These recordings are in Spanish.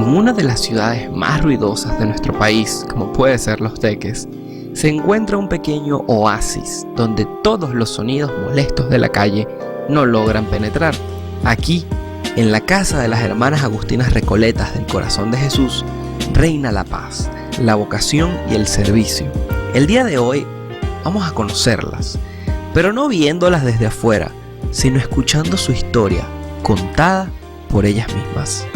En una de las ciudades más ruidosas de nuestro país, como puede ser Los Teques, se encuentra un pequeño oasis donde todos los sonidos molestos de la calle no logran penetrar. Aquí, en la casa de las hermanas agustinas Recoletas del Corazón de Jesús, reina la paz, la vocación y el servicio. El día de hoy vamos a conocerlas, pero no viéndolas desde afuera, sino escuchando su historia, contada por ellas mismas.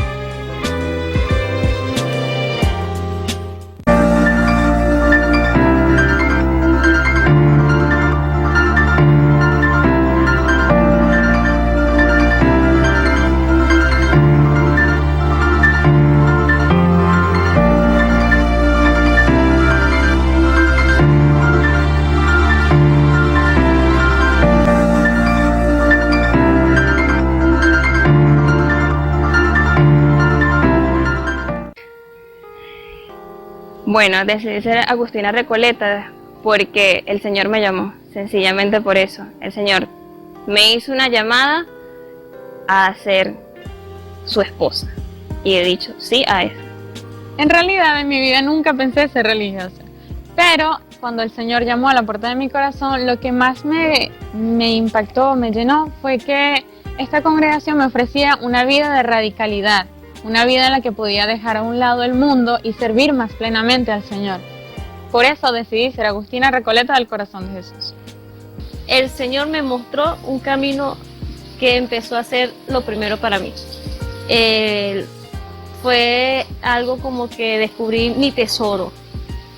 Bueno, decidí ser Agustina Recoleta porque el Señor me llamó, sencillamente por eso. El Señor me hizo una llamada a ser su esposa y he dicho sí a eso. En realidad en mi vida nunca pensé ser religiosa, pero cuando el Señor llamó a la puerta de mi corazón, lo que más me impactó, me llenó, fue que esta congregación me ofrecía una vida de radicalidad. Una vida en la que podía dejar a un lado el mundo y servir más plenamente al Señor. Por eso decidí ser Agustina Recoleta del Corazón de Jesús. El Señor me mostró un camino que empezó a ser lo primero para mí. Fue algo como que descubrí mi tesoro.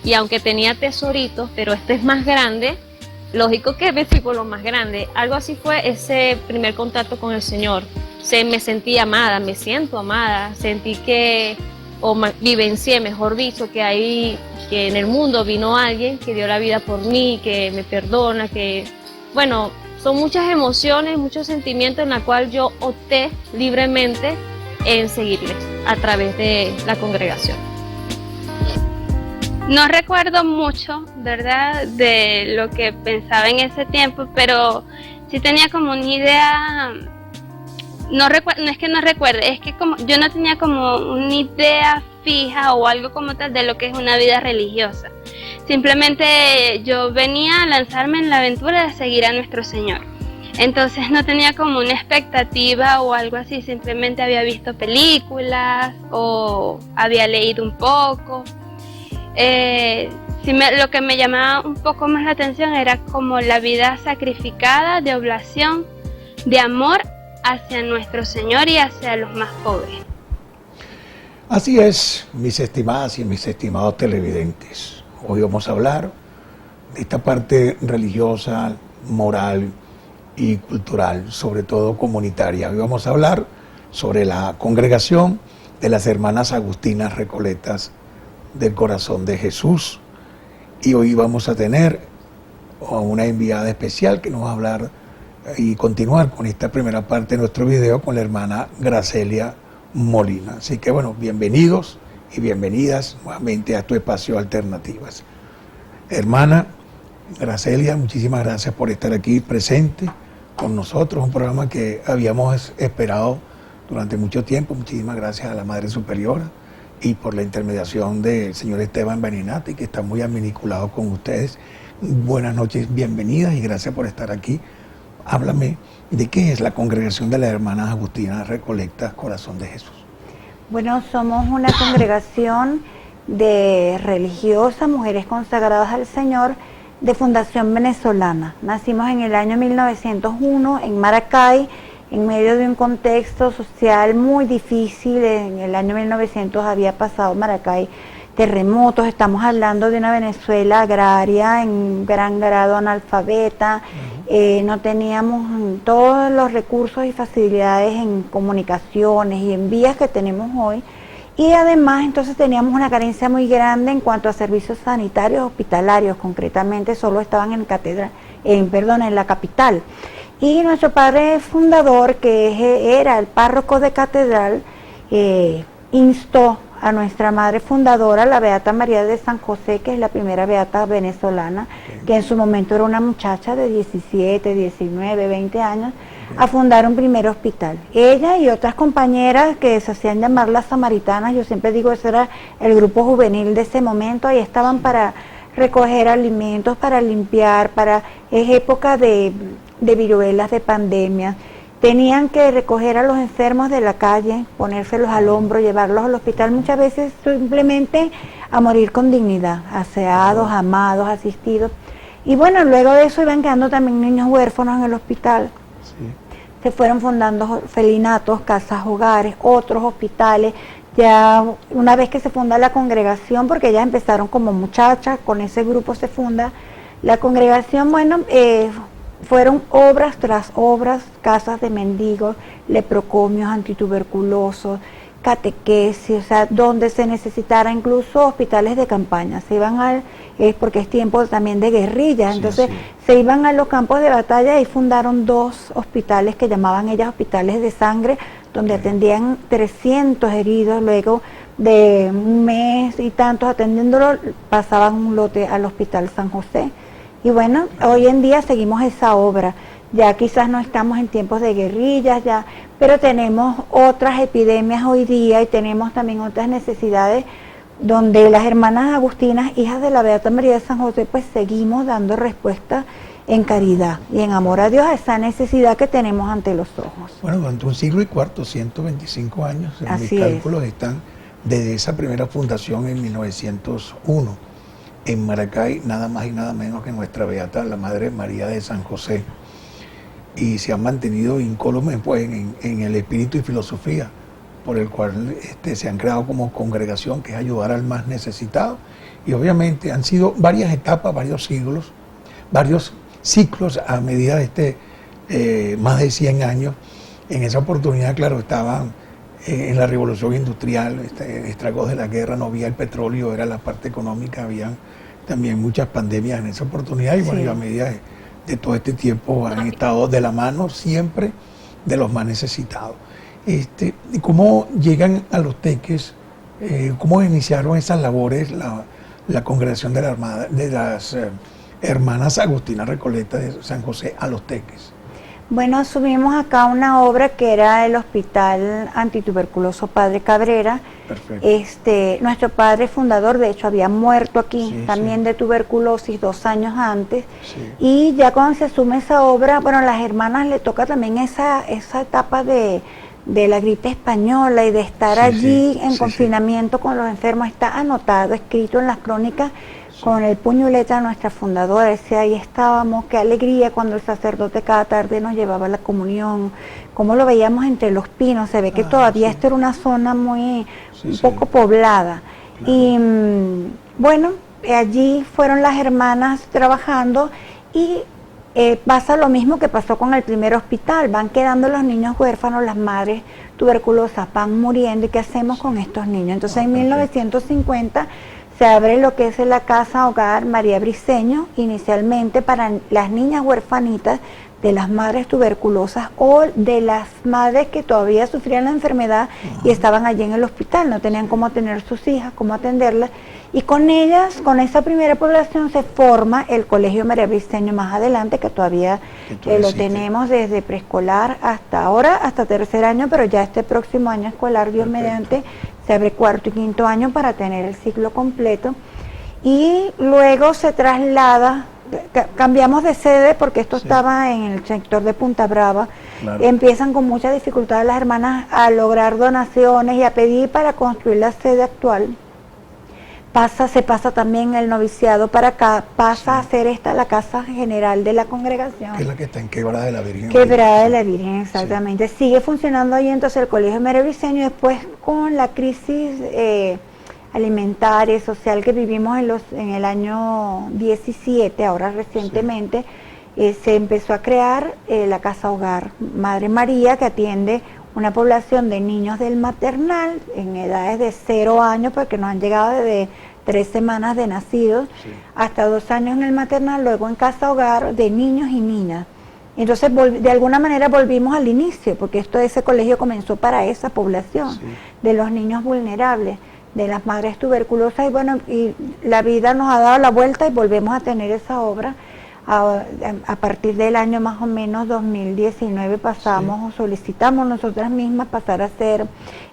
Y aunque tenía tesoritos, pero este es más grande, lógico que me fui por lo más grande. Algo así fue ese primer contacto con el Señor. Me sentí amada, me siento amada, sentí que, vivencié, mejor dicho, que en el mundo vino alguien que dio la vida por mí, que me perdona, bueno, son muchas emociones, muchos sentimientos en la cual yo opté libremente en seguirles a través de la congregación. No recuerdo mucho, ¿verdad?, de lo que pensaba en ese tiempo, pero sí tenía como una idea. No es que no recuerde, es que como yo no tenía como una idea fija o algo como tal de lo que es una vida religiosa. Simplemente yo venía a lanzarme en la aventura de seguir a nuestro Señor. Entonces no tenía como una expectativa o algo así, simplemente había visto películas o había leído un poco. Lo que me llamaba un poco más la atención era como la vida sacrificada de oblación, de amor hacia nuestro Señor y hacia los más pobres. Así es, mis estimadas y mis estimados televidentes. Hoy vamos a hablar de esta parte religiosa, moral y cultural, sobre todo comunitaria. Hoy vamos a hablar sobre la congregación de las hermanas agustinas Recoletas del Corazón de Jesús. Y hoy vamos a tener a una enviada especial que nos va a hablar y continuar con esta primera parte de nuestro video con la hermana Gracelia Molina. Así que bueno, bienvenidos y bienvenidas nuevamente a tu espacio Alternativas. Hermana Gracelia, muchísimas gracias por estar aquí presente con nosotros, un programa que habíamos esperado durante mucho tiempo. Muchísimas gracias a la Madre Superiora y por la intermediación del señor Esteban Beninati, que está muy vinculado con ustedes. Buenas noches, bienvenidas y gracias por estar aquí. Háblame de qué es la congregación de las hermanas agustinas Recoletas Corazón de Jesús. Bueno, somos una congregación de religiosas, mujeres consagradas al Señor, de fundación venezolana. Nacimos en el año 1901 en Maracay, en medio de un contexto social muy difícil. En el año 1900 había pasado Maracay terremotos, estamos hablando de una Venezuela agraria, en gran grado analfabeta. No teníamos todos los recursos y facilidades en comunicaciones y en vías que tenemos hoy, y además entonces teníamos una carencia muy grande en cuanto a servicios sanitarios hospitalarios. Concretamente solo estaban en la capital, y nuestro padre fundador, que era el párroco de catedral, instó a nuestra madre fundadora, la Beata María de San José, que es la primera beata venezolana, que en su momento era una muchacha de 17, 19, 20 años, a fundar un primer hospital. Ella y otras compañeras que se hacían llamar las samaritanas, yo siempre digo, ese era el grupo juvenil de ese momento, ahí estaban para recoger alimentos, para limpiar, es época de viruelas, de pandemias. Tenían que recoger a los enfermos de la calle, ponérselos al hombro, llevarlos al hospital, muchas veces simplemente a morir con dignidad, aseados, amados, asistidos. Y bueno, luego de eso iban quedando también niños huérfanos en el hospital. Sí. Se fueron fundando felinatos, casas hogares, otros hospitales. Ya una vez que se funda la congregación, porque ellas empezaron como muchachas, con ese grupo se funda la congregación, bueno, fueron obras tras obras, casas de mendigos, leprocomios, antituberculosos, catequesis, o sea, donde se necesitara, incluso hospitales de campaña. Se iban porque es tiempo también de guerrillas, entonces se iban a los campos de batalla y fundaron 2 hospitales que llamaban ellas hospitales de sangre, donde atendían 300 heridos. Luego de un mes y tantos atendiéndolo, pasaban un lote al Hospital San José. Y bueno, hoy en día seguimos esa obra. Ya quizás no estamos en tiempos de guerrillas, ya, pero tenemos otras epidemias hoy día y tenemos también otras necesidades donde las hermanas agustinas, hijas de la Beata María de San José, pues seguimos dando respuesta en caridad y en amor a Dios a esa necesidad que tenemos ante los ojos. Bueno, durante un siglo y cuarto, 125 años, en mis cálculos están desde esa primera fundación en 1901. En Maracay, nada más y nada menos que nuestra Beata, la Madre María de San José. Y se han mantenido incólumes pues, en el espíritu y filosofía, por el cual se han creado como congregación, que es ayudar al más necesitado. Y obviamente han sido varias etapas, varios siglos, varios ciclos a medida de más de 100 años. En esa oportunidad, claro, estaban en la revolución industrial, estragos de la guerra, no había el petróleo, era la parte económica, había también muchas pandemias en esa oportunidad y bueno, y a medida de todo este tiempo han estado de la mano siempre de los más necesitados. ¿Y cómo llegan a Los Teques? ¿Cómo iniciaron esas labores la congregación de las hermanas Agustinas Recoletas de San José a Los Teques? Bueno, asumimos acá una obra que era el Hospital Antituberculoso Padre Cabrera. Perfecto. Nuestro padre fundador, de hecho, había muerto aquí también de tuberculosis 2 años antes. Sí. Y ya cuando se asume esa obra, bueno, a las hermanas le toca también esa etapa de la gripe española y de estar allí en confinamiento con los enfermos. Está anotado, escrito en las crónicas, con el puño y letra de nuestra fundadora, decía, ahí estábamos, qué alegría cuando el sacerdote cada tarde nos llevaba la comunión, cómo lo veíamos entre los pinos, se ve que todavía esta era una zona un poco poblada. Claro. Y bueno, allí fueron las hermanas trabajando y pasa lo mismo que pasó con el primer hospital, van quedando los niños huérfanos, las madres tuberculosas van muriendo, ¿y qué hacemos con estos niños? Entonces en 1950 se abre lo que es la Casa Hogar María Briceño, inicialmente para las niñas huerfanitas de las madres tuberculosas o de las madres que todavía sufrían la enfermedad y estaban allí en el hospital, no tenían cómo tener sus hijas, cómo atenderlas. Y con ellas, con esa primera población, se forma el Colegio María Briceño más adelante, que todavía lo tenemos desde preescolar hasta ahora, hasta 3er año, pero ya este próximo año escolar, Dios mediante, se abre 4º y 5º año para tener el ciclo completo. Y luego se traslada, cambiamos de sede porque esto estaba en el sector de Punta Brava. Claro. Empiezan con mucha dificultad las hermanas a lograr donaciones y a pedir para construir la sede actual. Se pasa también el noviciado para acá, pasa a ser esta la casa general de la congregación. Que es la que está en Quebrada de la Virgen. Quebrada de la Virgen, exactamente. Sigue funcionando ahí entonces el Colegio María Briceño. Después con la crisis alimentaria y social que vivimos en el año 17, ahora recientemente, se empezó a crear la Casa Hogar Madre María, que atiende una población de niños del maternal en edades de 0 años, porque nos han llegado desde 3 semanas de nacidos, hasta 2 años en el maternal, luego en Casa Hogar de niños y niñas. Entonces, de alguna manera volvimos al inicio, porque ese colegio comenzó para esa población de los niños vulnerables. de las madres tuberculosas, y bueno, y la vida nos ha dado la vuelta y volvemos a tener esa obra. A partir del año más o menos 2019 pasamos o solicitamos nosotras mismas pasar a ser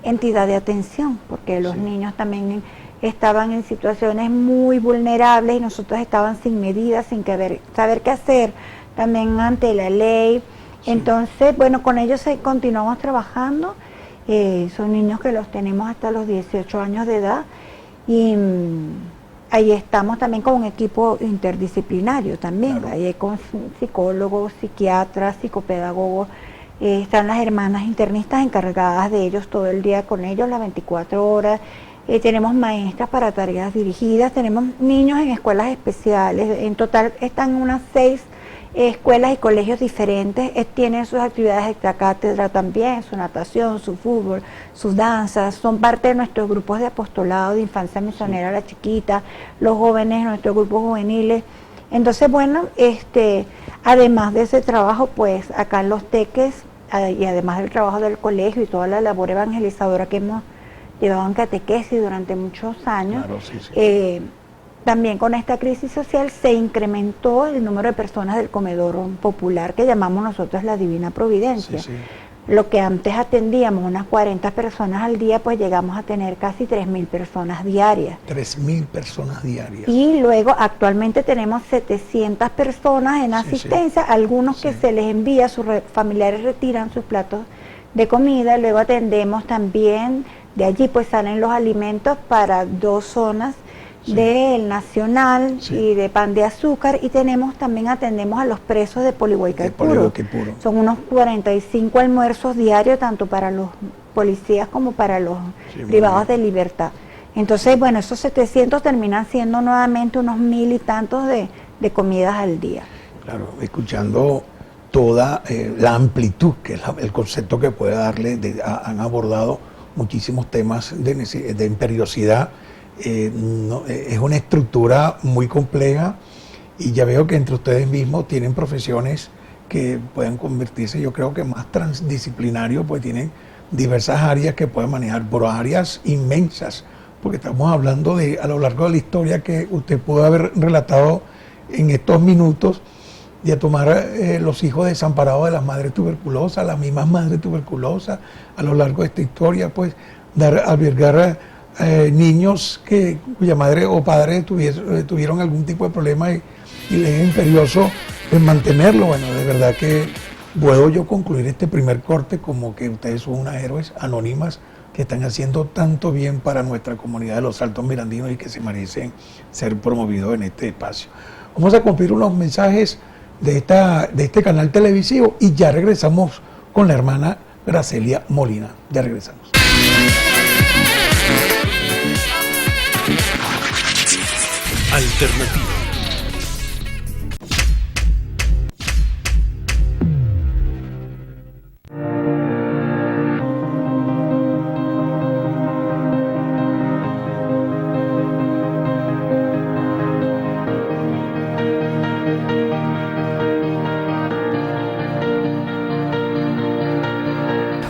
entidad de atención, porque los niños también estaban en situaciones muy vulnerables y nosotros estaban sin medidas, sin saber qué hacer, también ante la ley. Entonces, bueno, con ellos continuamos trabajando. Son niños que los tenemos hasta los 18 años de edad, y ahí estamos también con un equipo interdisciplinario también, claro. Ahí con psicólogos, psiquiatras, psicopedagogos, están las hermanas internistas encargadas de ellos todo el día con ellos, las 24 horas, tenemos maestras para tareas dirigidas, tenemos niños en escuelas especiales, en total están unas 6 escuelas y colegios diferentes, tienen sus actividades extracátedra también, su natación, su fútbol, sus danzas, son parte de nuestros grupos de apostolado de Infancia Misionera La Chiquita, los jóvenes, nuestros grupos juveniles. Entonces, bueno, además de ese trabajo, pues acá en Los Teques, y además del trabajo del colegio y toda la labor evangelizadora que hemos llevado en catequesis durante muchos años, claro, también con esta crisis social se incrementó el número de personas del comedor popular que llamamos nosotros la Divina Providencia. Sí, sí. Lo que antes atendíamos unas 40 personas al día, pues llegamos a tener casi 3.000 personas diarias. 3.000 personas diarias. Y luego actualmente tenemos 700 personas en asistencia, algunos que se les envía, sus familiares retiran sus platos de comida, luego atendemos también, de allí pues salen los alimentos para 2 zonas, del Nacional y de Pan de Azúcar, y también atendemos a los presos de Polihuaycapuro. Son unos 45 almuerzos diarios, tanto para los policías como para los privados de libertad. Entonces, bueno, esos 700 terminan siendo nuevamente unos 1.000 y tantos de comidas al día. Claro, escuchando toda la amplitud, que es el concepto que puede darle, han abordado muchísimos temas de imperiosidad. Es una estructura muy compleja, y ya veo que entre ustedes mismos tienen profesiones que pueden convertirse, yo creo que más transdisciplinarios, pues tienen diversas áreas que pueden manejar, pero áreas inmensas, porque estamos hablando de a lo largo de la historia que usted pudo haber relatado en estos minutos, y a tomar los hijos desamparados de las madres tuberculosas, las mismas madres tuberculosas, a lo largo de esta historia, pues albergar niños cuya madre o padre tuvieron algún tipo de problema y les es imperioso mantenerlo. Bueno, de verdad que puedo yo concluir este primer corte como que ustedes son unas héroes anónimas que están haciendo tanto bien para nuestra comunidad de los Altos Mirandinos y que se merecen ser promovidos en este espacio. Vamos a cumplir unos mensajes de este canal televisivo y ya regresamos con la hermana Gracelia Molina. Ya regresamos. Alternativa.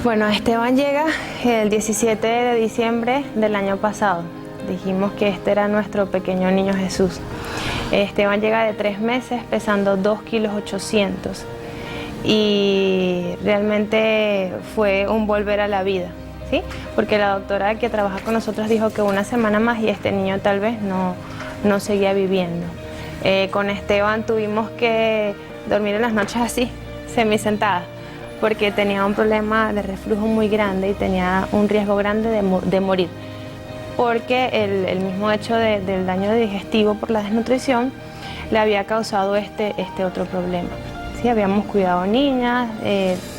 Bueno, Esteban llega el 17 de diciembre del año pasado. Dijimos que este era nuestro pequeño niño Jesús. Esteban llega de 3 meses pesando 2,8 kilos y realmente fue un volver a la vida, ¿sí? Porque la doctora que trabaja con nosotros dijo que una semana más y este niño tal vez no seguía viviendo. Con Esteban tuvimos que dormir en las noches así, semisentada, porque tenía un problema de reflujo muy grande y tenía un riesgo grande de morir. Porque el mismo hecho del daño digestivo por la desnutrición le había causado este otro problema. Sí, habíamos cuidado niñas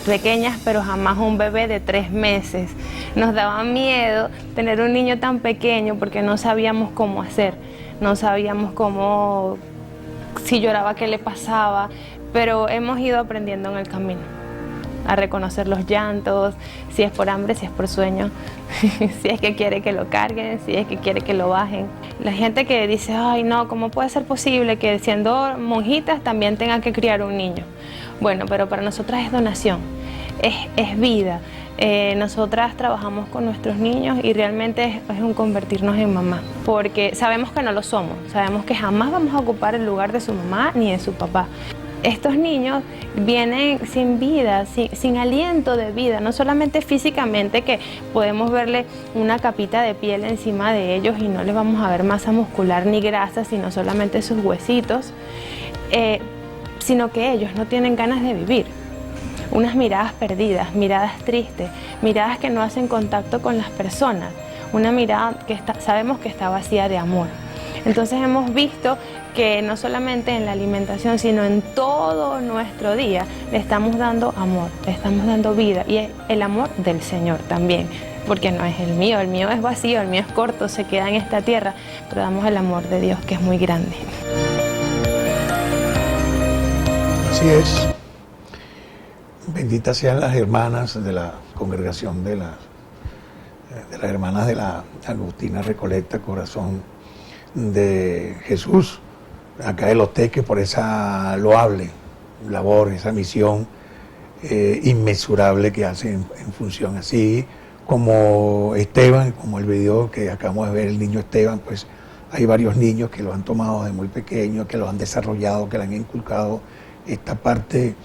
pequeñas, pero jamás un bebé de 3 meses. Nos daba miedo tener un niño tan pequeño porque no sabíamos cómo hacer, no sabíamos cómo, si lloraba, qué le pasaba, pero hemos ido aprendiendo en el camino a reconocer los llantos, si es por hambre, si es por sueño, si es que quiere que lo carguen, si es que quiere que lo bajen. La gente que dice, ay no, ¿cómo puede ser posible que siendo monjitas también tengan que criar un niño? Bueno, pero para nosotras es donación, es vida. Nosotras trabajamos con nuestros niños y realmente es un convertirnos en mamá, porque sabemos que no lo somos, sabemos que jamás vamos a ocupar el lugar de su mamá ni de su papá. Estos niños vienen sin vida, sin aliento de vida, no solamente físicamente, que podemos verle una capita de piel encima de ellos y no les vamos a ver masa muscular ni grasa, sino solamente sus huesitos, sino que ellos no tienen ganas de vivir. Unas miradas perdidas, miradas tristes, miradas que no hacen contacto con las personas, una mirada que sabemos que está vacía de amor. Entonces hemos visto que no solamente en la alimentación, sino en todo nuestro día le estamos dando amor, le estamos dando vida, y es el amor del Señor también, porque no es el mío es vacío, el mío es corto, se queda en esta tierra, pero damos el amor de Dios, que es muy grande. Así es. Benditas sean las hermanas de la congregación de las hermanas de la Agustina Recoleta, Corazón de Jesús, acá de Los Teques, por esa loable labor, esa misión inmesurable que hacen en función, así como Esteban, como el video que acabamos de ver, el niño Esteban, pues hay varios niños que lo han tomado desde muy pequeño, que lo han desarrollado, que le han inculcado esta parte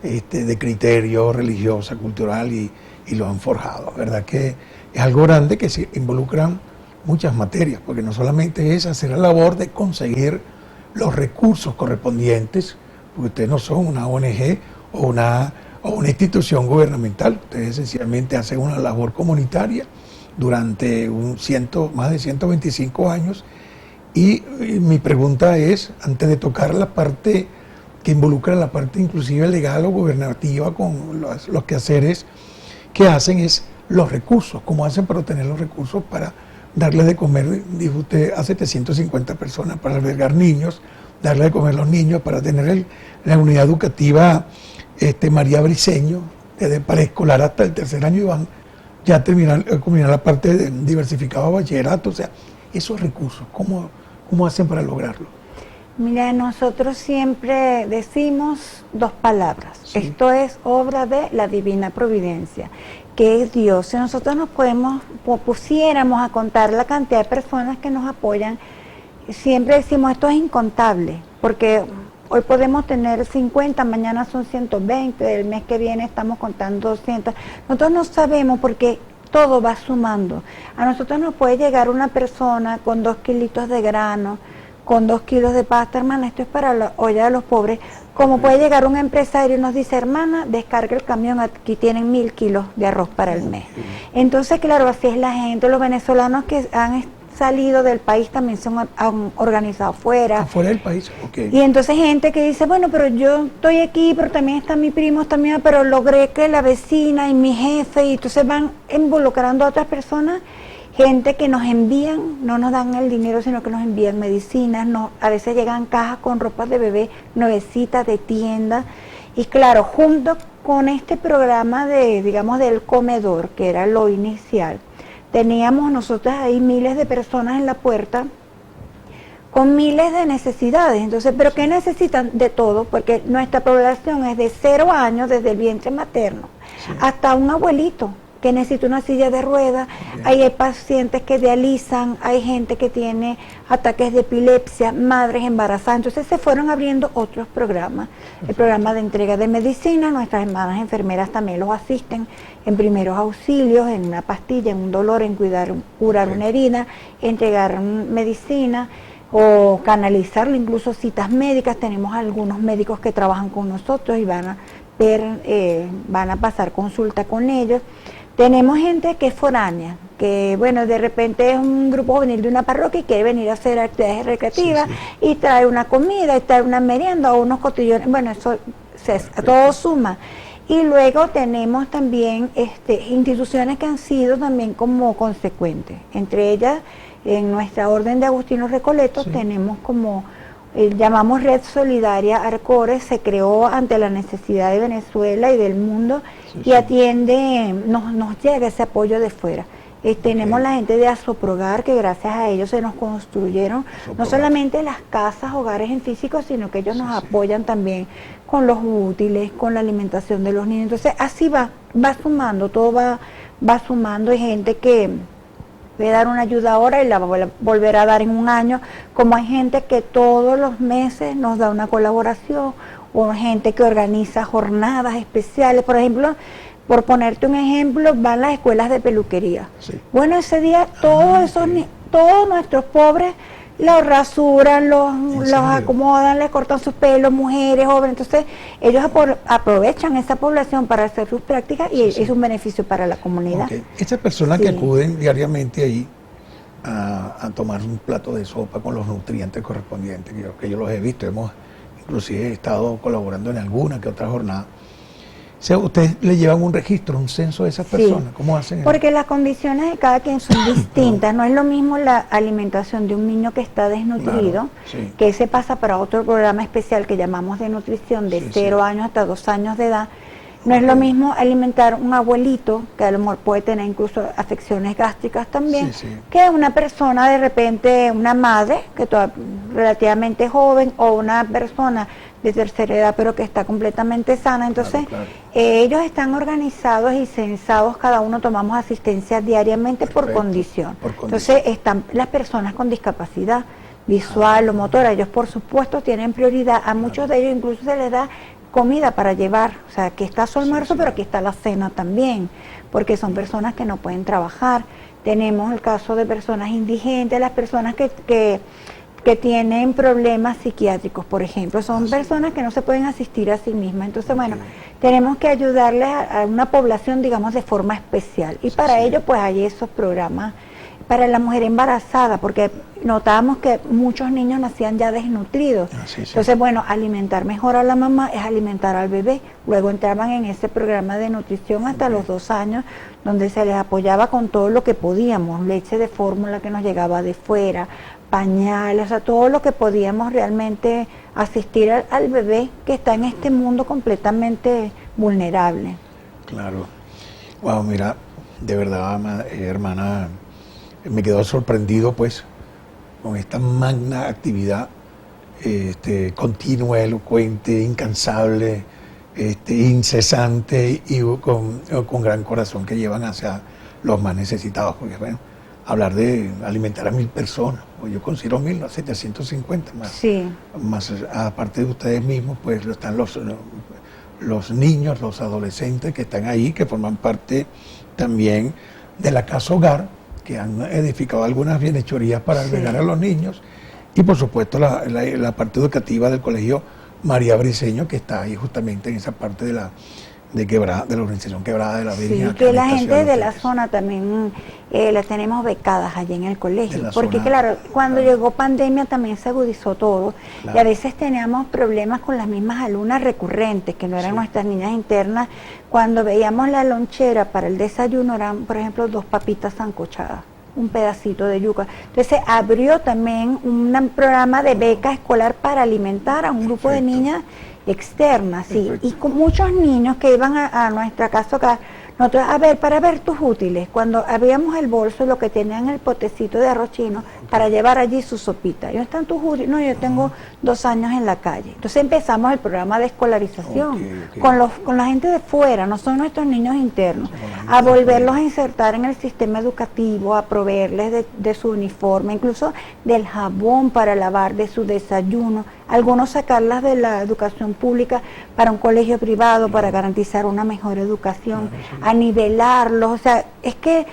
de criterio religiosa, cultural, y lo han forjado. ¿Verdad que es algo grande que se involucran muchas materias? Porque no solamente es hacer la labor de conseguir los recursos correspondientes, porque ustedes no son una ONG o una institución gubernamental, ustedes sencillamente hacen una labor comunitaria durante más de 125 años. Y mi pregunta es, antes de tocar la parte que involucra la parte inclusive legal o gubernativa con los quehaceres que hacen, es los recursos, cómo hacen para obtener los recursos para darle de comer, dijo usted, a 750 personas, para albergar niños, darle de comer a los niños, para tener la unidad educativa María Briceño, desde preescolar hasta el tercer año, y van ya a culminar la parte de diversificado bachillerato. O sea, esos recursos, ¿cómo hacen para lograrlo? Mira, nosotros siempre decimos dos palabras. Sí. Esto es obra de la divina providencia, que es Dios. Si nosotros nos pusiéramos a contar la cantidad de personas que nos apoyan, siempre decimos esto es incontable, porque hoy podemos tener 50, mañana son 120, el mes que viene estamos contando 200. Nosotros no sabemos porque todo va sumando. A nosotros nos puede llegar una persona con 2 kilitos de grano, con 2 kilos de pasta, hermana, esto es para la olla de los pobres. Como puede llegar un empresario y nos dice, hermana, descarga el camión, aquí tienen 1000 kilos de arroz para el mes. Entonces, claro, así es la gente. Los venezolanos que han salido del país también han organizado afuera. Afuera del país, ok. Y entonces gente que dice, bueno, pero yo estoy aquí, pero también está mi primo, está mi mamá, pero logré que la vecina y mi jefe, y entonces van involucrando a otras personas. Gente que nos envían, no nos dan el dinero, sino que nos envían medicinas, a veces llegan cajas con ropas de bebé, nuevecitas de tienda. Y claro, junto con este programa del comedor, que era lo inicial, teníamos nosotros ahí miles de personas en la puerta con miles de necesidades. Entonces, ¿pero qué necesitan? De todo, porque nuestra población es de 0 años, desde el vientre materno, sí, hasta un abuelito que necesita una silla de ruedas. Hay pacientes que dializan, hay gente que tiene ataques de epilepsia, madres embarazadas. Entonces se fueron abriendo otros programas. El programa de entrega de medicina, nuestras hermanas enfermeras también los asisten en primeros auxilios, en una pastilla, en un dolor, en curar una herida, entregar medicina o canalizarlo, incluso citas médicas. Tenemos algunos médicos que trabajan con nosotros y van a pasar consulta con ellos. Tenemos gente que es foránea, que bueno, de repente es un grupo juvenil de una parroquia y quiere venir a hacer actividades recreativas, sí, sí, y trae una comida, y trae una merienda o unos cotillones, bueno, eso todo suma. Y luego tenemos también instituciones que han sido también como consecuentes. Entre ellas, en nuestra orden de Agustino Recoleto, sí, tenemos como llamamos Red Solidaria Arcores, se creó ante la necesidad de Venezuela y del mundo, sí, y sí, atiende, nos llega ese apoyo de fuera. Tenemos la gente de Asoprogar, que gracias a ellos se nos construyeron no solamente las casas, hogares en físico, sino que ellos nos apoyan también con los útiles, con la alimentación de los niños. Entonces así va sumando, todo va sumando. Hay gente que puede dar una ayuda ahora y la va a volver a dar en un año, como hay gente que todos los meses nos da una colaboración, o gente que organiza jornadas especiales. Por ejemplo, por ponerte un ejemplo, van las escuelas de peluquería. Sí. Bueno, ese día todos nuestros pobres los rasuran, los acomodan, les cortan sus pelos, mujeres, jóvenes. Entonces ellos aprovechan esa población para hacer sus prácticas y es un beneficio para la comunidad. Okay. Estas personas que acuden diariamente ahí a tomar un plato de sopa con los nutrientes correspondientes, que yo los he visto, inclusive estado colaborando en alguna que otra jornada. O sea, ustedes le llevan un registro, un censo de esas personas. ¿Cómo hacen eso? Porque las condiciones de cada quien son distintas. No es lo mismo la alimentación de un niño que está desnutrido, que ese pasa para otro programa especial que llamamos de nutrición de 0 años hasta 2 años de edad. No es lo mismo alimentar un abuelito, que a lo mejor puede tener incluso afecciones gástricas también, que una persona de repente, una madre, que relativamente joven, o una persona de tercera edad, pero que está completamente sana. Entonces, ellos están organizados y censados, cada uno tomamos asistencia diariamente por condición. Entonces, están las personas con discapacidad visual o motora, ellos por supuesto tienen prioridad. A muchos de ellos incluso se les da comida para llevar, o sea, aquí está su almuerzo, pero aquí está la cena también, porque son personas que no pueden trabajar. Tenemos el caso de personas indigentes, las personas que tienen problemas psiquiátricos, por ejemplo, son personas que no se pueden asistir a sí mismas. Entonces, bueno, tenemos que ayudarles a una población, digamos, de forma especial. Y para ello, pues hay esos programas para la mujer embarazada, porque notábamos que muchos niños nacían ya desnutridos. Entonces, bueno, alimentar mejor a la mamá es alimentar al bebé. Luego entraban en ese programa de nutrición hasta los 2 años, donde se les apoyaba con todo lo que podíamos, leche de fórmula que nos llegaba de fuera, pañales, o sea, todo lo que podíamos realmente asistir al bebé que está en este mundo completamente vulnerable. Claro. Wow, mira, de verdad, hermana, me quedo sorprendido pues con esta magna actividad continua, elocuente, incansable, incesante y con gran corazón que llevan hacia los más necesitados, porque bueno, hablar de alimentar a 1000 personas, pues yo considero 1000, no, 750 más, más aparte de ustedes mismos, pues están los niños, los adolescentes que están ahí, que forman parte también de la Casa Hogar, que han edificado algunas bienhechorías para albergar a los niños, y por supuesto la parte educativa del Colegio María Briceño, que está ahí justamente en esa parte de la organización Quebrada de la Virgen. Sí, que la gente de la zona también las tenemos becadas allí en el colegio, porque claro, cuando llegó pandemia también se agudizó todo, y a veces teníamos problemas con las mismas alumnas recurrentes, que no eran nuestras niñas internas. Cuando veíamos la lonchera para el desayuno eran, por ejemplo, 2 papitas sancochadas, un pedacito de yuca. Entonces se abrió también un programa de beca escolar para alimentar a un grupo de niñas externas, y con muchos niños que iban a nuestra casa acá, nosotros, para ver tus útiles, cuando abríamos el bolso, lo que tenían el potecito de arroz chino, para llevar allí su sopita. ¿Dónde están tus útiles? No, yo tengo 2 años en la calle. Entonces empezamos el programa de escolarización con la gente de fuera, no son nuestros niños internos, a volverlos a insertar en el sistema educativo, a proveerles de su uniforme, incluso del jabón para lavar, de su desayuno, algunos sacarlas de la educación pública para un colegio privado para garantizar una mejor educación, a nivelarlos. O sea, es que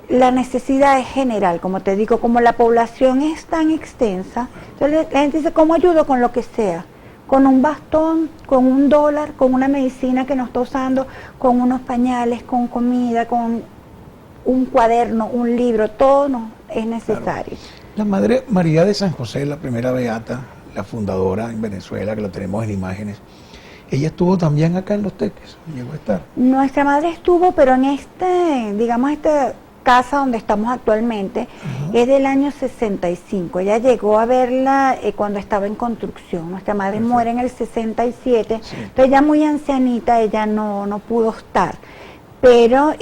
la necesidad es general, como te digo, como la población es tan extensa, entonces la gente dice, ¿cómo ayudo? Con lo que sea, con un bastón, con $1, con una medicina que no está usando, con unos pañales, con comida, con un cuaderno, un libro, todo es necesario. La Madre María de San José, la primera beata, la fundadora en Venezuela, que lo tenemos en imágenes, ella estuvo también acá en Los Teques, llegó a estar. Nuestra madre estuvo, pero en esta casa donde estamos actualmente, es del año 65. Ella llegó a verla cuando estaba en construcción. Nuestra madre muere en el 67, entonces ya muy ancianita, ella no pudo estar. Pero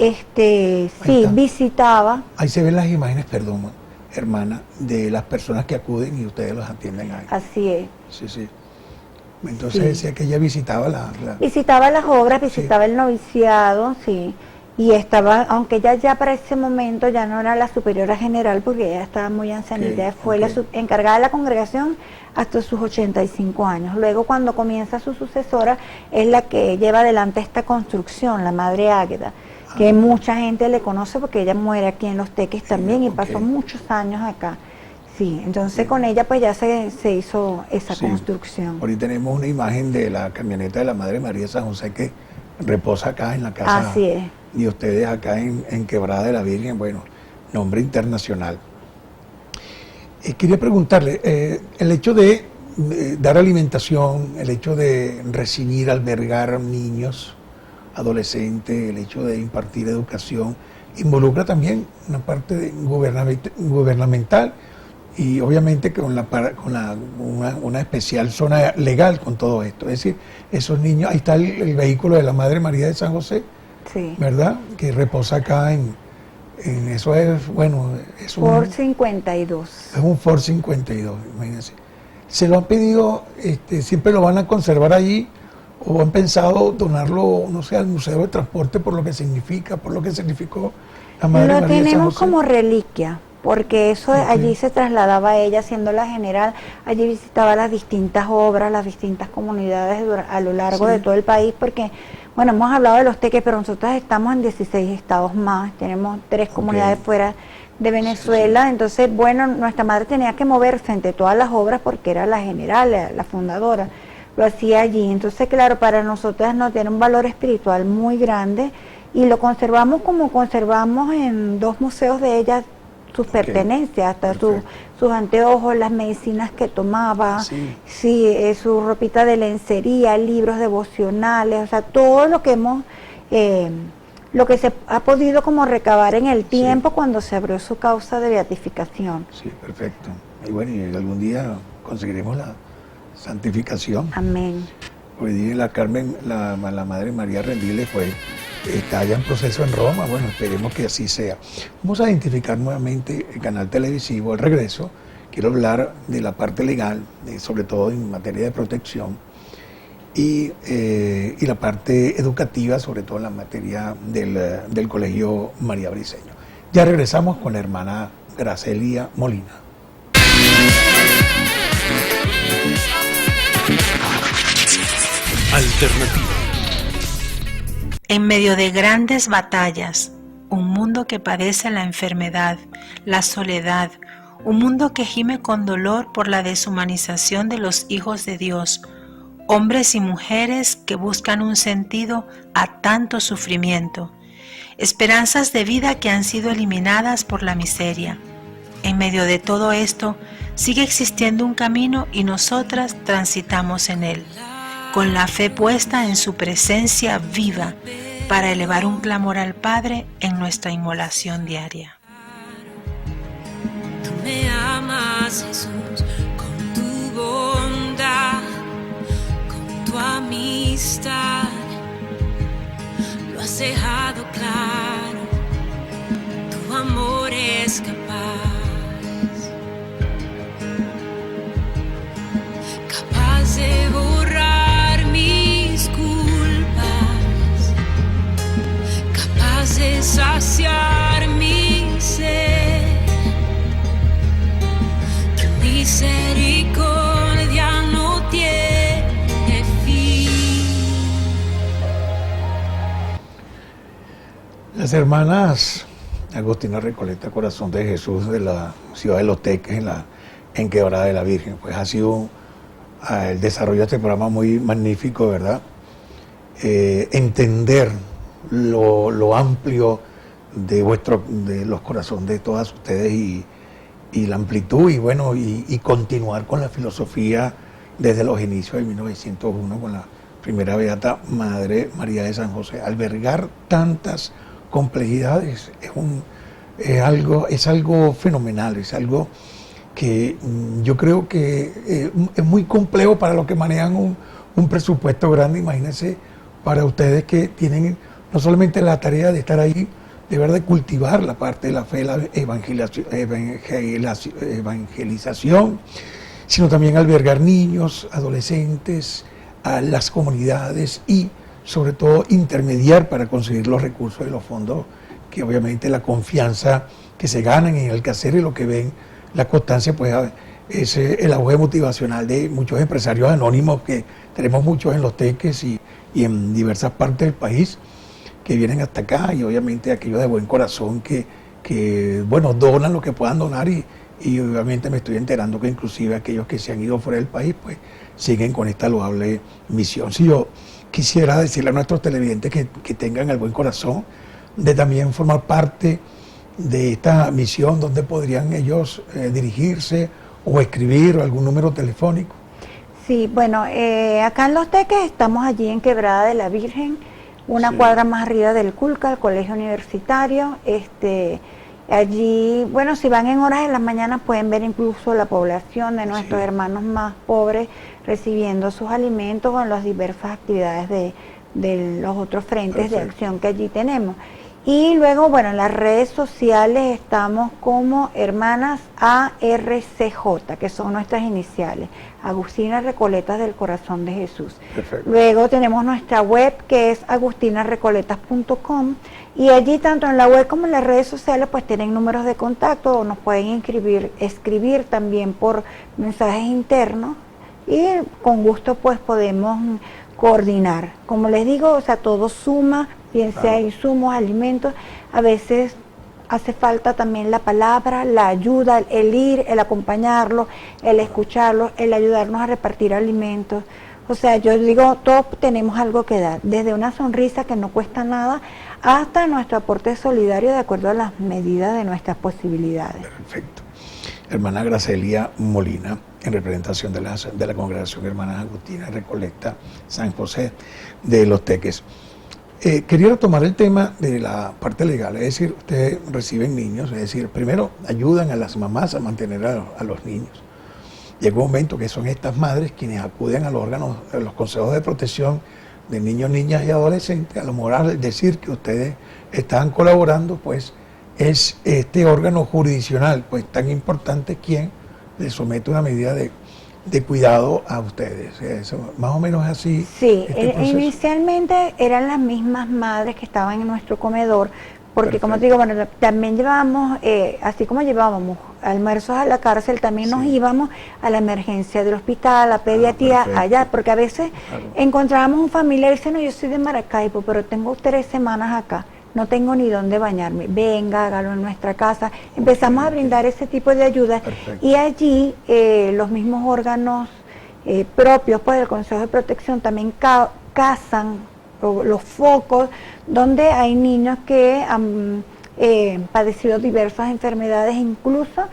visitaba. Ahí se ven las imágenes, perdón, hermana, de las personas que acuden y ustedes los atienden ahí. Así es. Sí. Entonces Sí. decía que ella visitaba Visitaba las obras, Sí. visitaba el noviciado, sí. Y estaba, aunque ella ya para ese momento ya no era la superiora general porque ella estaba muy ancianita, Ok, ella fue la ok. encargada de la congregación hasta sus 85 años. Luego cuando comienza su sucesora es la que lleva adelante esta construcción, la Madre Águeda, que mucha gente le conoce porque ella muere aquí en Los Teques también y ok. pasó muchos años acá. Sí, entonces Bien. con ella pues ya se hizo esa Sí. construcción. Ahorita tenemos una imagen de la camioneta de la Madre María de San José que reposa acá en la casa. Así es. Y ustedes acá en Quebrada de la Virgen, bueno, nombre internacional. Quería preguntarle, el hecho de dar alimentación, el hecho de recibir, albergar niños, adolescentes, el hecho de impartir educación, involucra también una parte gubernamental y obviamente con una especial zona legal con todo esto. Es decir, esos niños, ahí está el vehículo de la Madre María de San José, Sí. ¿verdad? Que reposa acá en eso es, bueno, Por 52. es un Ford 52, imagínense. ¿Se lo han pedido, siempre lo van a conservar allí o han pensado donarlo, no sé, al Museo de Transporte por lo que significa, por lo que significó la Madre Lo María de San tenemos José? como reliquia, porque eso Ok. allí se trasladaba ella siendo la general, allí visitaba las distintas obras, las distintas comunidades a lo largo Sí. de todo el país, porque, bueno, hemos hablado de Los Teques, pero nosotros estamos en 16 estados más, tenemos 3 comunidades fuera de Venezuela, entonces, bueno, nuestra madre tenía que moverse entre todas las obras porque era la general, la fundadora, lo hacía allí, entonces, claro, para nosotras no tiene un valor espiritual muy grande y lo conservamos como conservamos en 2 museos de ella sus pertenencias, hasta sus anteojos, las medicinas que tomaba, Sí. su ropita de lencería, libros devocionales, o sea, todo lo que hemos, lo que se ha podido como recabar en el tiempo cuando se abrió su causa de beatificación. Sí, perfecto. Y bueno, y algún día conseguiremos la santificación. Amén. Hoy día la Carmen, la Madre María Rendiles está ya en proceso en Roma, bueno, esperemos que así sea. Vamos a identificar nuevamente el canal televisivo, el regreso. Quiero hablar de la parte legal, sobre todo en materia de protección, y la parte educativa, sobre todo en la materia del Colegio María Briceño. Ya regresamos con la hermana Gracelia Molina. Alternativa. En medio de grandes batallas, un mundo que padece la enfermedad, la soledad, un mundo que gime con dolor por la deshumanización de los hijos de Dios, hombres y mujeres que buscan un sentido a tanto sufrimiento, esperanzas de vida que han sido eliminadas por la miseria. En medio de todo esto, sigue existiendo un camino y nosotras transitamos en él, con la fe puesta en su presencia viva para elevar un clamor al Padre en nuestra inmolación diaria. Tú me amas, Jesús, con tu bondad, con tu amistad, lo has dejado claro, tu amor es capaz de borrar mis culpas, capaz de saciar mi sed. Tu misericordia no tiene fin. Las hermanas Agustina Recoleta, Corazón de Jesús, de la ciudad de Los Teques, en Quebrada de la Virgen, pues ha sido el desarrollo de este programa muy magnífico, ¿verdad? Entender lo amplio de los corazones de todas ustedes y la amplitud y bueno, y continuar con la filosofía desde los inicios de 1901 con la primera beata Madre María de San José. Albergar tantas complejidades es algo fenomenal, es algo que yo creo que es muy complejo para los que manejan un presupuesto grande. Imagínense para ustedes que tienen no solamente la tarea de estar ahí, de verdad de cultivar la parte de la fe, la evangelización, sino también albergar niños, adolescentes, a las comunidades y sobre todo intermediar para conseguir los recursos y los fondos, que obviamente la confianza que se ganan en el quehacer y lo que ven, la constancia, pues es el auge motivacional de muchos empresarios anónimos, que tenemos muchos en Los Teques y en diversas partes del país, que vienen hasta acá, y obviamente aquellos de buen corazón que bueno, donan lo que puedan donar, y obviamente me estoy enterando que inclusive aquellos que se han ido fuera del país pues siguen con esta loable misión. Si yo quisiera decirle a nuestros televidentes que tengan el buen corazón de también formar parte de esta misión, donde podrían ellos dirigirse o escribir, o algún número telefónico. Sí, bueno, acá en Los Teques estamos allí en Quebrada de la Virgen, una cuadra más arriba del Culca, el colegio universitario. Allí, bueno, si van en horas de la mañana pueden ver incluso la población de nuestros hermanos más pobres recibiendo sus alimentos con las diversas actividades de los otros frentes de acción que allí tenemos. Y luego, bueno, en las redes sociales estamos como Hermanas ARCJ, que son nuestras iniciales, Agustinas Recoletas del Corazón de Jesús. Perfecto. Luego tenemos nuestra web, que es agustinasrecoletas.com, y allí tanto en la web como en las redes sociales pues tienen números de contacto, o nos pueden escribir también por mensajes internos, y con gusto pues podemos coordinar. Como les digo, o sea, todo suma, bien sea insumos, alimentos, a veces hace falta también la palabra, la ayuda, el ir, el acompañarlo, el escucharlo, el ayudarnos a repartir alimentos. O sea, yo digo, todos tenemos algo que dar, desde una sonrisa que no cuesta nada, hasta nuestro aporte solidario de acuerdo a las medidas de nuestras posibilidades. Perfecto. Hermana Gracelia Molina, en representación de la Congregación Hermanas Agustinas Recoleta San José de Los Teques. Quería retomar el tema de la parte legal, es decir, ustedes reciben niños, es decir, primero ayudan a las mamás a mantener a los niños. Llega un momento que son estas madres quienes acuden a los órganos, a los consejos de protección de niños, niñas y adolescentes. A lo mejor al decir que ustedes están colaborando, pues es este órgano jurisdiccional, pues tan importante, quien les somete una medida de cuidado a ustedes. Eso, más o menos así. Sí, inicialmente eran las mismas madres que estaban en nuestro comedor, porque como te digo, bueno, también llevábamos, así como llevábamos almuerzos a la cárcel, también nos íbamos a la emergencia del hospital, a la pediatría, allá, porque a veces encontrábamos un familiar y dice, no, yo soy de Maracaibo, pero tengo 3 semanas acá, no tengo ni dónde bañarme, venga, hágalo en nuestra casa. Empezamos a brindar ese tipo de ayuda, y allí los mismos órganos propios pues, del Consejo de Protección también cazan los focos donde hay niños que han padecido diversas enfermedades, incluso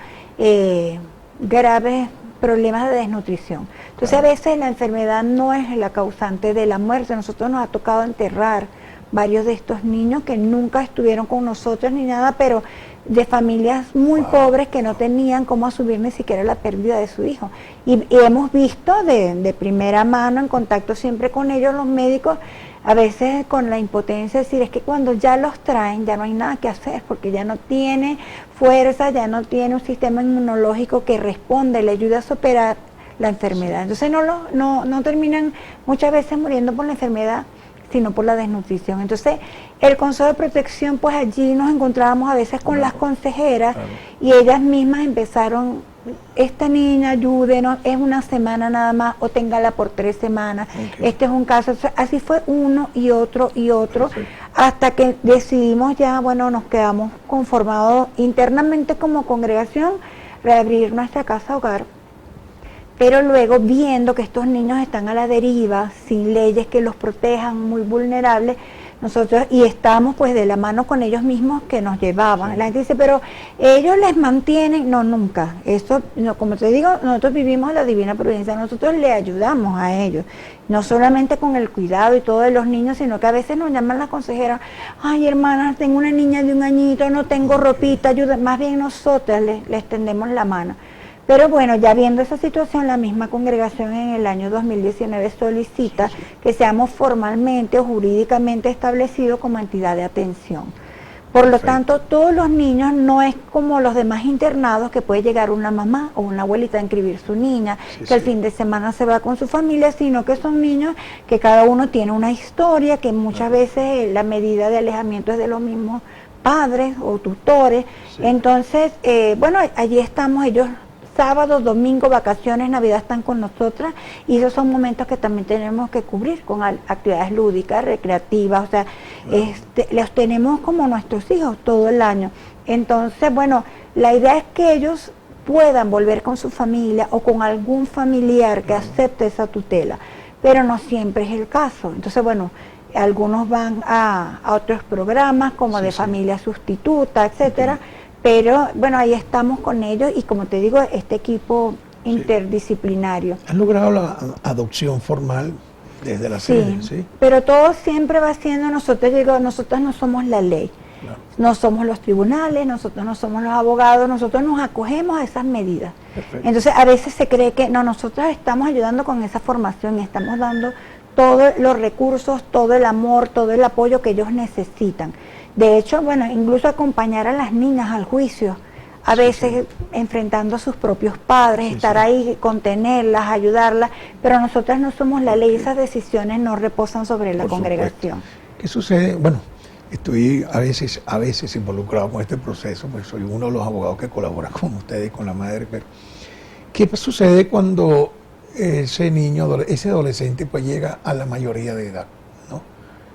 graves problemas de desnutrición. Entonces a veces la enfermedad no es la causante de la muerte. Nosotros nos ha tocado enterrar varios de estos niños que nunca estuvieron con nosotros ni nada, pero de familias muy pobres que no tenían cómo asumir ni siquiera la pérdida de su hijo. Y hemos visto de primera mano, en contacto siempre con ellos, los médicos, a veces con la impotencia, decir, es que cuando ya los traen ya no hay nada que hacer, porque ya no tiene fuerza, ya no tiene un sistema inmunológico que responde, le ayuda a superar la enfermedad. Entonces no terminan muchas veces muriendo por la enfermedad, sino por la desnutrición. Entonces, el Consejo de Protección, pues allí nos encontrábamos a veces con las consejeras, y ellas mismas empezaron, esta niña, ayúdenos, es una semana nada más, o téngala por 3 semanas, este es un caso. Entonces, así fue uno y otro, hasta que decidimos ya, bueno, nos quedamos conformados internamente como congregación, reabrir nuestra casa hogar. Pero luego, viendo que estos niños están a la deriva, sin leyes que los protejan, muy vulnerables, nosotros, y estamos pues de la mano con ellos mismos que nos llevaban. La gente dice, pero ellos les mantienen, no, nunca. Eso, no, como te digo, nosotros vivimos la divina providencia, nosotros le ayudamos a ellos, no solamente con el cuidado y todo de los niños, sino que a veces nos llaman las consejeras, ay hermana, tengo una niña de 1 añito, no tengo ropita, ayuda. Más bien nosotras les tendemos la mano. Pero bueno, ya viendo esa situación, la misma congregación en el año 2019 solicita que seamos formalmente o jurídicamente establecidos como entidad de atención. Por lo tanto, todos los niños no es como los demás internados que puede llegar una mamá o una abuelita a inscribir su niña, que el fin de semana se va con su familia, sino que son niños que cada uno tiene una historia, que muchas veces la medida de alejamiento es de los mismos padres o tutores. Entonces, bueno, allí estamos ellos. Sábado, domingo, vacaciones, Navidad están con nosotras y esos son momentos que también tenemos que cubrir con actividades lúdicas, recreativas, o sea, los tenemos como nuestros hijos todo el año. Entonces, bueno, la idea es que ellos puedan volver con su familia o con algún familiar que acepte esa tutela, pero no siempre es el caso. Entonces, bueno, algunos van a otros programas como de familia sustituta, etcétera. Pero bueno, ahí estamos con ellos y como te digo, este equipo interdisciplinario. ¿Han logrado la adopción formal desde la sede? Sí, pero todo siempre va siendo, nosotros no somos la ley, no somos los tribunales, nosotros no somos los abogados, nosotros nos acogemos a esas medidas. Perfecto. Entonces a veces se cree que no, nosotros estamos ayudando con esa formación y estamos dando todos los recursos, todo el amor, todo el apoyo que ellos necesitan. De hecho, bueno, incluso acompañar a las niñas al juicio, a veces enfrentando a sus propios padres, estar ahí, contenerlas, ayudarlas, pero nosotras no somos la ley, esas decisiones no reposan sobre la congregación. ¿Qué sucede? Bueno, estoy a veces involucrado con este proceso, pues soy uno de los abogados que colabora con ustedes, con la madre, pero ¿qué sucede cuando ese niño, ese adolescente, pues llega a la mayoría de edad?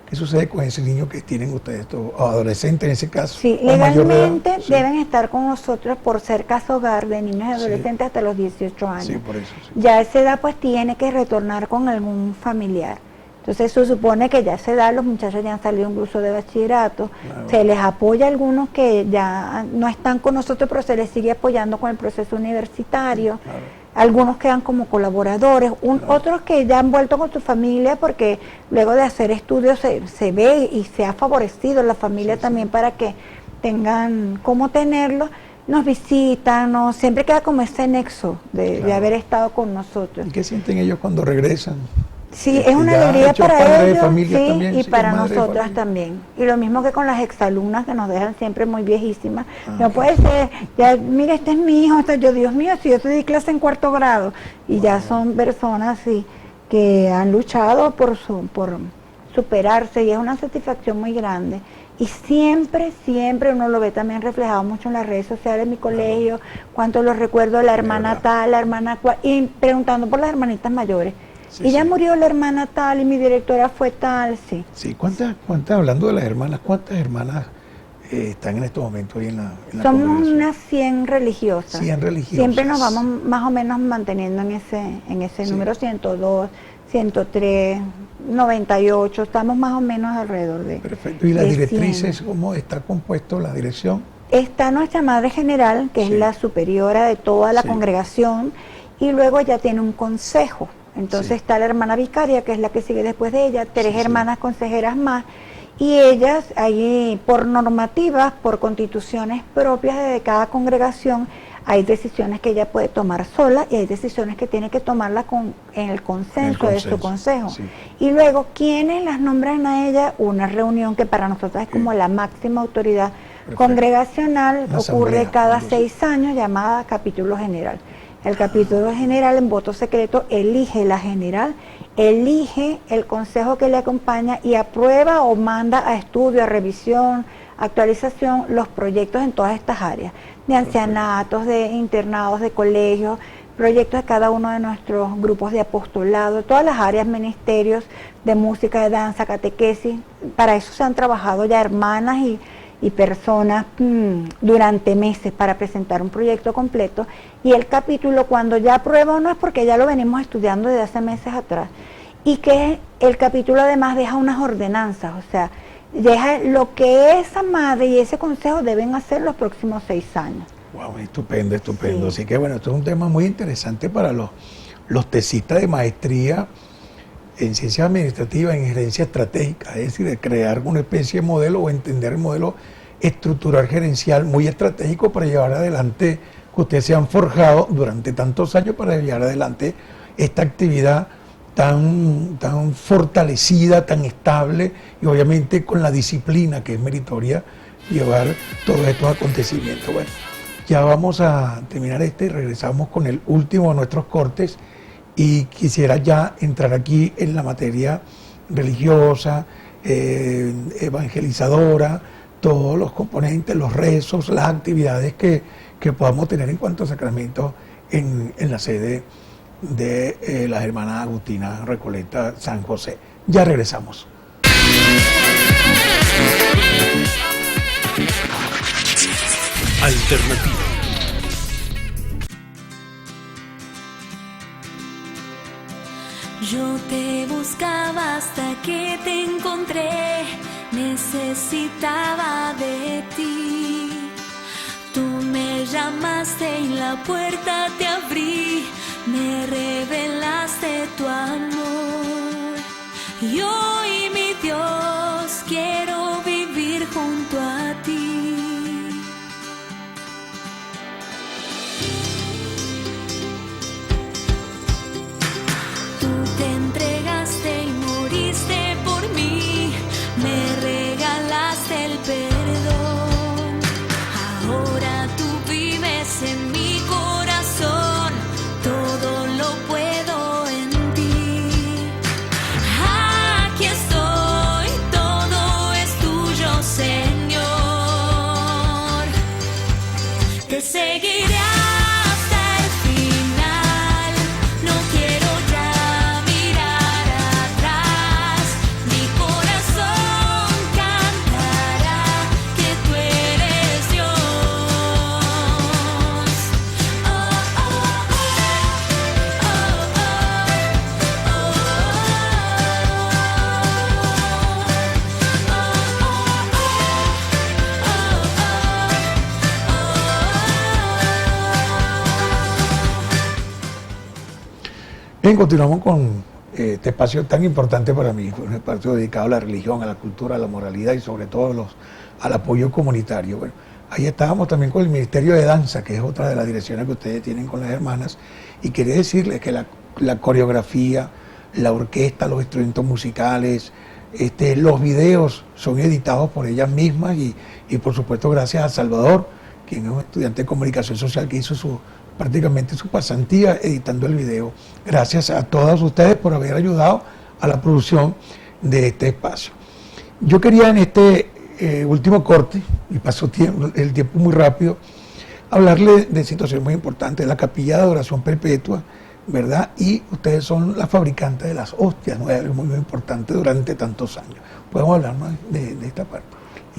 ¿Qué sucede con ese niño que tienen ustedes, o adolescente en ese caso? Sí, legalmente deben estar con nosotros por ser casa hogar de niños y adolescentes hasta los 18 años. Sí, por eso. Sí. Ya a esa edad pues tiene que retornar con algún familiar. Entonces se supone que ya a esa edad los muchachos ya han salido de un curso de bachillerato, se les apoya a algunos que ya no están con nosotros, pero se les sigue apoyando con el proceso universitario. Algunos quedan como colaboradores, otros que ya han vuelto con su familia porque luego de hacer estudios se ve y se ha favorecido la familia también para que tengan cómo tenerlo, nos visitan, siempre queda como ese nexo de haber estado con nosotros. ¿Y qué sienten ellos cuando regresan? Sí, es una alegría para ellos también, y para nosotras también. Y lo mismo que con las exalumnas que nos dejan siempre muy viejísimas. No puede ser, ya, mira, este es mi hijo, yo, Dios mío, si yo te di clase en 4º grado. Y ya son personas que han luchado por superarse y es una satisfacción muy grande. Y siempre uno lo ve también reflejado mucho en las redes sociales, en mi colegio, cuánto los recuerdo, la hermana tal, la hermana cual, y preguntando por las hermanitas mayores. Y ya murió la hermana tal y mi directora fue tal, Sí, ¿cuántas, hablando de las hermanas, cuántas hermanas están en estos momentos ahí en la Somos unas 100 religiosas. 100 religiosas. Siempre nos vamos más o menos manteniendo en ese número 102, 103, 98, estamos más o menos alrededor de. Perfecto. ¿Y las directrices, cómo está compuesto la dirección? Está nuestra madre general, que es la superiora de toda la congregación, y luego ya tiene un consejo. Entonces está la hermana vicaria, que es la que sigue después de ella, 3 hermanas consejeras más, y ellas, ahí por normativas, por constituciones propias de cada congregación, hay decisiones que ella puede tomar sola y hay decisiones que tiene que tomarla en el consenso de su consejo. Y luego, ¿quiénes las nombran a ella? Una reunión que para nosotros es como la máxima autoridad congregacional, ocurre cada 6 años, llamada capítulo general. El capítulo general en voto secreto elige la general, elige el consejo que le acompaña y aprueba o manda a estudio, a revisión, actualización los proyectos en todas estas áreas, de ancianatos, de internados, de colegios, proyectos de cada uno de nuestros grupos de apostolado, todas las áreas, ministerios de música, de danza, catequesis. Para eso se han trabajado ya hermanas y personas durante meses para presentar un proyecto completo, y el capítulo cuando ya aprueba o no es porque ya lo venimos estudiando desde hace meses atrás, y que el capítulo además deja unas ordenanzas, o sea, deja lo que esa madre y ese consejo deben hacer los próximos 6 años. Wow, estupendo. Así que bueno, esto es un tema muy interesante para los tesistas de maestría en ciencias administrativas, en gerencia estratégica, es decir, de crear una especie de modelo o entender el modelo estructural gerencial muy estratégico para llevar adelante, que ustedes se han forjado durante tantos años para llevar adelante esta actividad tan fortalecida, tan estable y obviamente con la disciplina que es meritoria llevar todos estos acontecimientos. Bueno, ya vamos a terminar y regresamos con el último de nuestros cortes y quisiera ya entrar aquí en la materia religiosa, evangelizadora, todos los componentes, los rezos, las actividades que podamos tener en cuanto a sacramentos en la sede de las hermanas Agustinas Recoleta San José. Ya regresamos. Alternativa. Yo te buscaba hasta que te encontré, necesitaba de ti. Tú me llamaste y la puerta te abrí, me revelaste tu amor. Y hoy, mi Dios, quiero vivir junto a ti. Tú te entregaste y moriste por mí, me regalaste el perdón. Ahora tú vives en mi corazón, todo lo puedo en ti. Aquí estoy, todo es tuyo, Señor. Te seguiré hasta el final, no quiero ya mirar atrás. Mi corazón cantará que tú eres Dios. Oh, oh, oh, Bien, continuamos con este espacio tan importante para mí, un espacio dedicado a la religión, a la cultura, a la moralidad y sobre todo al apoyo comunitario. Bueno, ahí estábamos también con el Ministerio de Danza, que es otra de las direcciones que ustedes tienen con las hermanas, y quería decirles que la coreografía, la orquesta, los instrumentos musicales, los videos son editados por ellas mismas y por supuesto gracias a Salvador, quien es un estudiante de comunicación social que hizo prácticamente su pasantía editando el video. Gracias a todas ustedes por haber ayudado a la producción de este espacio. Yo quería en este último corte, y pasó el tiempo muy rápido, hablarle de situaciones muy importantes, la capilla de adoración perpetua, ¿verdad? Y ustedes son las fabricantes de las hostias, ¿no? Es algo muy importante durante tantos años. ¿Podemos hablarnos de esta parte?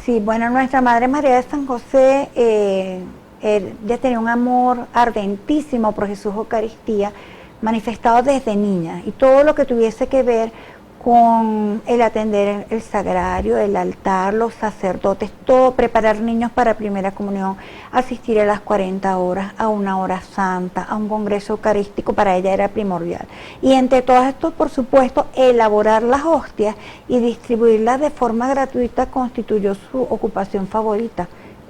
Sí, bueno, nuestra Madre María de San José ya tenía un amor ardentísimo por Jesús Eucaristía, manifestado desde niña, y todo lo que tuviese que ver con el atender el sagrario, el altar, los sacerdotes, todo, preparar niños para primera comunión, asistir a las 40 horas, a una hora santa, a un congreso eucarístico, para ella era primordial. Y entre todos estos, por supuesto, elaborar las hostias y distribuirlas de forma gratuita constituyó su ocupación favorita,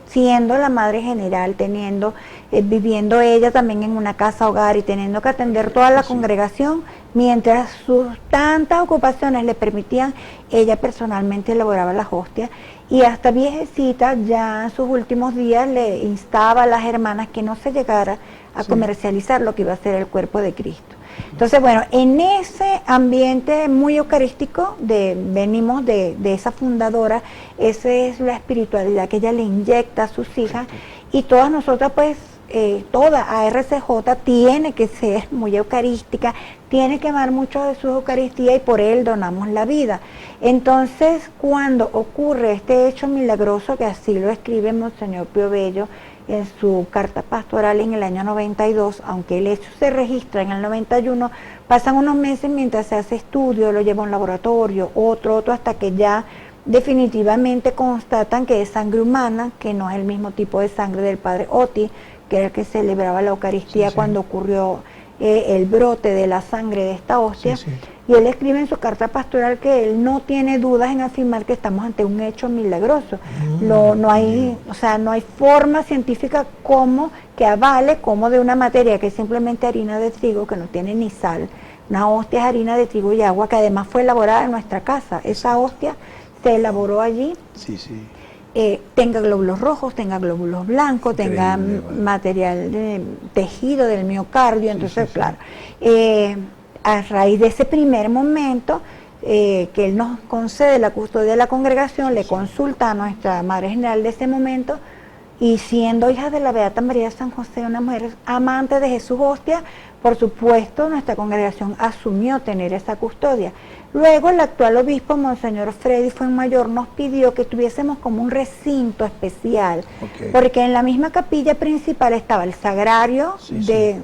siendo la madre general, viviendo ella también en una casa hogar y teniendo que atender toda la congregación, mientras sus tantas ocupaciones le permitían, ella personalmente elaboraba las hostias, y hasta viejecita, ya en sus últimos días, le instaba a las hermanas que no se llegara a comercializar lo que iba a ser el cuerpo de Cristo. Entonces, bueno, en ese ambiente muy eucarístico, venimos de esa fundadora, esa es la espiritualidad que ella le inyecta a sus hijas, y todas nosotras, pues, toda ARCJ tiene que ser muy eucarística, tiene que amar mucho de su Eucaristía, y por él donamos la vida. Entonces, cuando ocurre este hecho milagroso, que así lo escribe Monseñor Pío Bello en su carta pastoral en el año 92, aunque el hecho se registra en el 91, pasan unos meses mientras se hace estudio, lo lleva a un laboratorio, otro, hasta que ya definitivamente constatan que es sangre humana, que no es el mismo tipo de sangre del padre Oti, que era el que celebraba la Eucaristía cuando ocurrió el brote de la sangre de esta hostia. Y él escribe en su carta pastoral que él no tiene dudas en afirmar que estamos ante un hecho milagroso. No hay forma científica como que avale como de una materia que es simplemente harina de trigo, que no tiene ni sal, Una hostia es harina de trigo y agua que además fue elaborada en nuestra casa. Esa hostia se elaboró allí. Sí, sí. Tenga glóbulos rojos, tenga glóbulos blancos, tenga material de tejido del miocardio. Entonces, claro, a raíz de ese primer momento que Él nos concede la custodia de la congregación, le consulta a nuestra Madre General de ese momento, y siendo hija de la Beata María de San José, una mujer amante de Jesús Hostia, por supuesto nuestra congregación asumió tener esa custodia. Luego el actual obispo, Monseñor Freddy Fuenmayor, nos pidió que tuviésemos como un recinto especial, porque en la misma capilla principal estaba el sagrario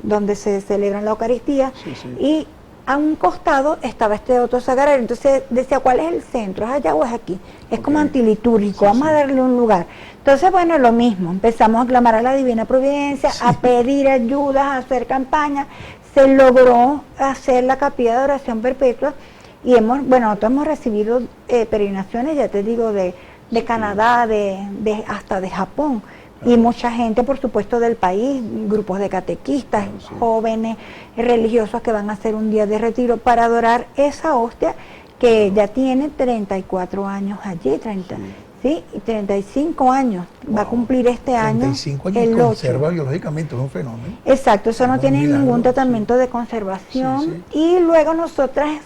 donde se celebra la Eucaristía, y a un costado estaba este otro sagrario. Entonces decía, ¿cuál es el centro? ¿Es allá o es aquí? Es como antilitúrgico, vamos a darle un lugar. Entonces, bueno, lo mismo, empezamos a clamar a la Divina Providencia, a pedir ayudas, a hacer campañas. Se logró hacer la capilla de oración perpetua, y nosotros hemos recibido peregrinaciones, ya te digo, de Canadá, hasta de Japón. Y mucha gente, por supuesto, del país, grupos de catequistas, jóvenes, religiosos que van a hacer un día de retiro para adorar esa hostia que ya tiene 34 años allí, 35 años, va a cumplir este año. 35 años el conserva 8. biológicamente, es un fenómeno. Exacto, eso no tiene ningún tratamiento de conservación. Y luego nosotras...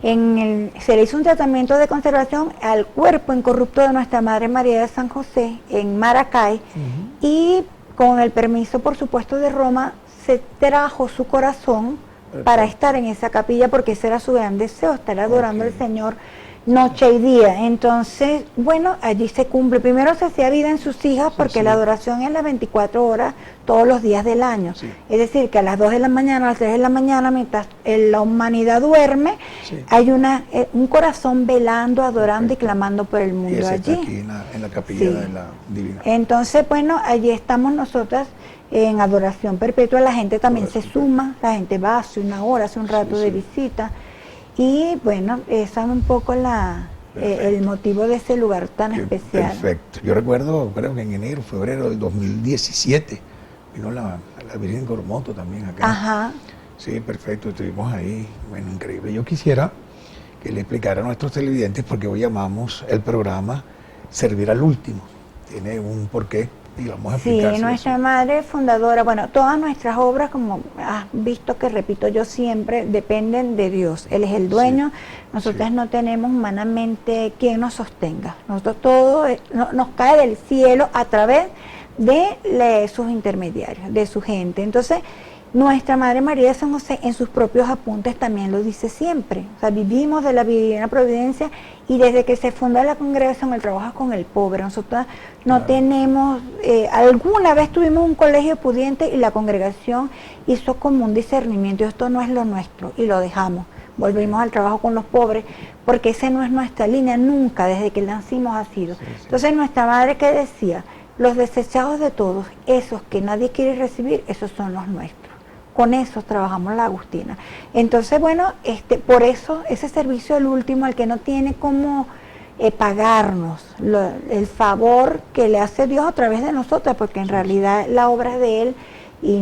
se le hizo un tratamiento de conservación al cuerpo incorrupto de nuestra Madre María de San José en Maracay, y con el permiso, por supuesto, de Roma, se trajo su corazón para estar en esa capilla, porque ese era su gran deseo, estar adorando al Señor noche y día. Entonces, bueno, allí se cumple. Primero se hacía vida en sus hijas, porque la adoración es las 24 horas todos los días del año. Es decir, que a las 2 de la mañana, a las 3 de la mañana, mientras la humanidad duerme, hay un corazón velando, adorando y clamando por el mundo. Y ese allí. Está aquí en la capilla de la Divina. Entonces, bueno, allí estamos nosotras en adoración perpetua. La gente también se suma, la gente va, hace una hora, hace un rato de visita. Y bueno, esa es un poco el motivo de ese lugar tan especial. Perfecto. Yo recuerdo, creo que en enero, febrero del 2017, vino la Virgen Gormoto también acá. Ajá. Sí, perfecto, estuvimos ahí. Bueno, increíble. Yo quisiera que le explicara a nuestros televidentes por qué hoy llamamos el programa Servir al Último. Tiene un porqué. Y vamos a explicar. Sí, nuestra madre fundadora, bueno, todas nuestras obras, como has visto que repito yo siempre, dependen de Dios. Él es el dueño, nosotras no tenemos humanamente quien nos sostenga. Nosotros todo nos cae del cielo a través de sus intermediarios, de su gente. Entonces, nuestra Madre María de San José en sus propios apuntes también lo dice siempre. O sea, vivimos de la Divina Providencia, y desde que se fundó la congregación, el trabajo es con el pobre. Nosotros no tenemos, alguna vez tuvimos un colegio pudiente y la congregación hizo como un discernimiento, esto no es lo nuestro, y lo dejamos. Volvimos al trabajo con los pobres, porque esa no es nuestra línea, nunca, desde que nacimos ha sido. Entonces nuestra madre, que decía, los desechados de todos, esos que nadie quiere recibir, esos son los nuestros. Con esos trabajamos la Agustina. Entonces, bueno, por eso ese servicio el último, el que no tiene cómo pagarnos el favor que le hace Dios a través de nosotros, porque en realidad la obra es de Él, y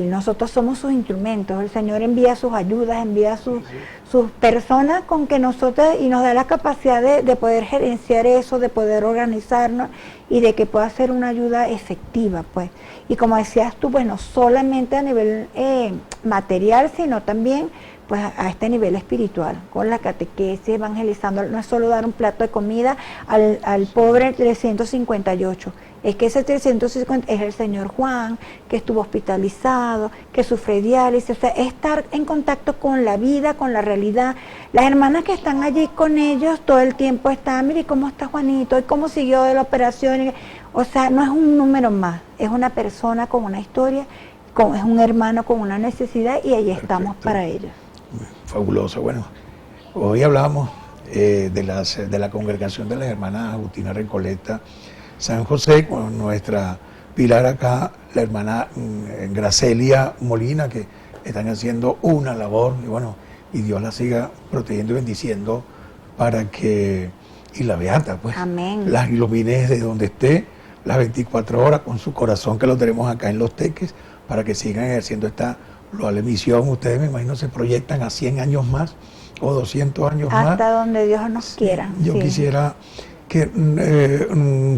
nosotros somos sus instrumentos. El Señor envía sus ayudas, envía sus personas con que nosotros, y nos da la capacidad de poder gerenciar eso, de poder organizarnos, y de que pueda ser una ayuda efectiva, pues. Y como decías tú, pues no solamente a nivel material, sino también pues a este nivel espiritual, con la catequesis, evangelizando. No es solo dar un plato de comida al pobre 358, es que ese 350 es el señor Juan, que estuvo hospitalizado, que sufre diálisis. O sea, es estar en contacto con la vida, con la realidad. Las hermanas que están allí con ellos todo el tiempo están, mire cómo está Juanito, y cómo siguió de la operación. O sea, no es un número más, es una persona con una historia, es un hermano con una necesidad, y ahí estamos para ellos. Fabuloso. Bueno, hoy hablamos de la congregación de las hermanas Agustina Recoleta San José, con nuestra pilar acá, la hermana Gracelia Molina, que están haciendo una labor, y bueno, y Dios la siga protegiendo y bendiciendo para que, y la beata, pues, amén, las ilumine desde donde esté, las 24 horas, con su corazón, que lo tenemos acá en Los Teques, para que sigan ejerciendo esta loable misión. Ustedes, me imagino, se proyectan a 100 años más o 200 años más. Hasta donde Dios nos quiera. Yo sí. quisiera que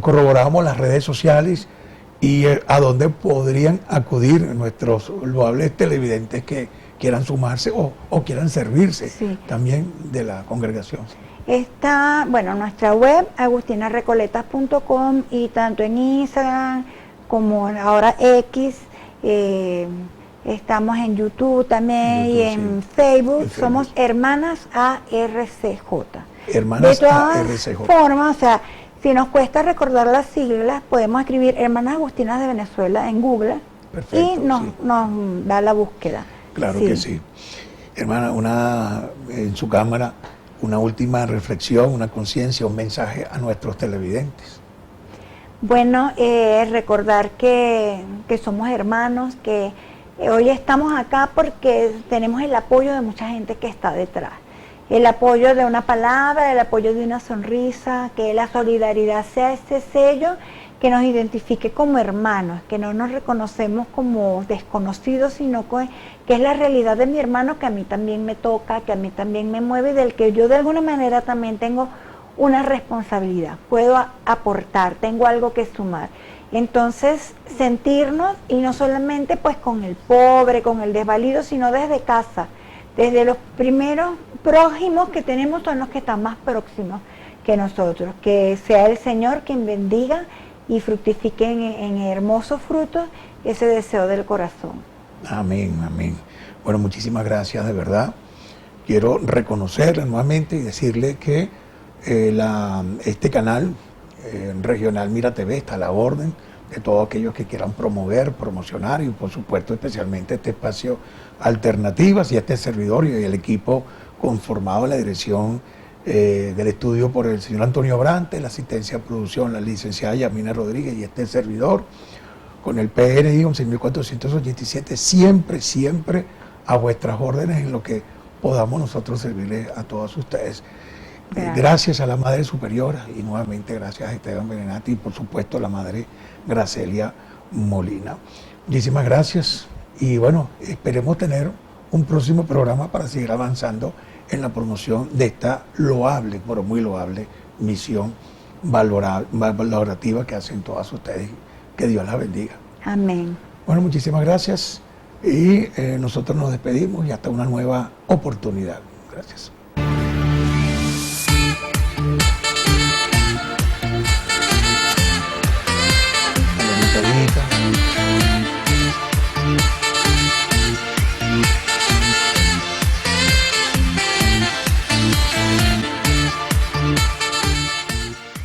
corroboráramos las redes sociales y a dónde podrían acudir nuestros loables televidentes que quieran sumarse o quieran servirse Sí. también de la congregación. Está, bueno, nuestra web, agustinarecoletas.com, y tanto en Instagram como ahora X, estamos en YouTube también, y en Facebook, somos Hermanas ARCJ. Hermanas De todas ARCJ. formas, o sea, si nos cuesta recordar las siglas, podemos escribir Hermanas Agustinas de Venezuela en Google. Perfecto, y nos sí. da la búsqueda. Claro que sí. Hermana, en su cámara, una última reflexión, una conciencia, un mensaje a nuestros televidentes. Bueno, recordar que somos hermanos, que hoy estamos acá porque tenemos el apoyo de mucha gente que está detrás. El apoyo de una palabra, el apoyo de una sonrisa, que la solidaridad sea ese sello que nos identifique como hermanos, que no nos reconocemos como desconocidos, sino que es la realidad de mi hermano, que a mí también me toca, que a mí también me mueve, y del que yo de alguna manera también tengo una responsabilidad, puedo aportar, tengo algo que sumar. Entonces, sentirnos, y no solamente pues con el pobre, con el desvalido, sino desde casa, desde los primeros prójimos que tenemos, son los que están más próximos que nosotros. Que sea el Señor quien bendiga y fructifique en hermosos frutos ese deseo del corazón. Amén, amén. Bueno, muchísimas gracias, de verdad. Quiero reconocerle nuevamente y decirle que este canal regional Mira TV está a la orden de todos aquellos que quieran promover, promocionar, y por supuesto especialmente este espacio Alternativas, y este servidor y el equipo conformado en la dirección del estudio por el señor Antonio Brante, la asistencia de producción, la licenciada Yamina Rodríguez, y este servidor, con el PNI 11.487, siempre a vuestras órdenes en lo que podamos nosotros servirles a todos ustedes. Gracias a la Madre Superiora, y nuevamente gracias a Esteban Berenati y por supuesto a la Madre Gracelia Molina. Muchísimas gracias, y bueno, esperemos tener un próximo programa para seguir avanzando en la promoción de esta loable, pero muy loable misión valorativa que hacen todas ustedes. Que Dios las bendiga. Amén. Bueno, muchísimas gracias, y nosotros nos despedimos y hasta una nueva oportunidad. Gracias.